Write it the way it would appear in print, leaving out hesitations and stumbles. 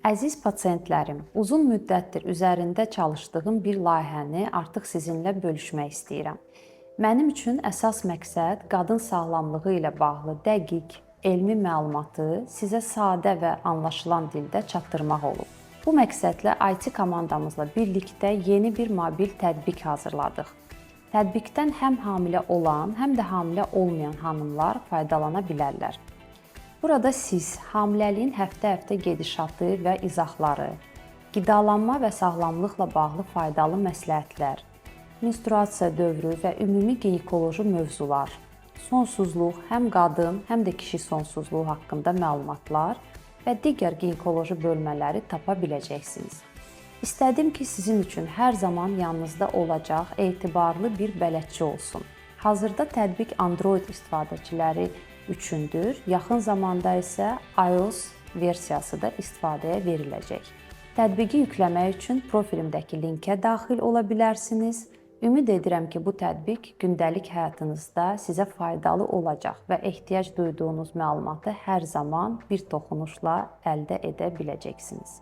Əziz pasientlərim, uzun müddətdir üzərində çalışdığım bir layihəni artıq sizinlə bölüşmək istəyirəm. Mənim üçün əsas məqsəd qadın sağlamlığı ilə bağlı dəqiq, elmi məlumatı sizə sadə və anlaşılan dildə çatdırmaq olub. Bu məqsədlə IT komandamızla birlikdə yeni bir mobil tətbiq hazırladıq. Tətbiqdən həm hamilə olan, həm də hamilə olmayan xanımlar faydalana bilərlər. Burada siz hamiləliyin həftə-həftə gedişatı və izahları, qidalanma və sağlamlıqla bağlı faydalı məsləhətlər, menstruasiya dövrü və ümumi ginekoloji mövzular, sonsuzluq, həm qadın, həm də kişi sonsuzluğu haqqında məlumatlar və digər ginekoloji bölmələri tapa biləcəksiniz. İstədim ki, sizin üçün hər zaman yanınızda olacaq etibarlı bir bələdçi olsun. Hazırda tətbiq Android istifadəçiləri üçündür. Yaxın zamanda isə iOS versiyası da istifadəyə veriləcək. Tətbiqi yükləmək üçün profilimdəki linkə daxil ola bilərsiniz. Ümid edirəm ki, bu tətbiq gündəlik həyatınızda sizə faydalı olacaq və ehtiyac duyduğunuz məlumatı hər zaman bir toxunuşla əldə edə biləcəksiniz.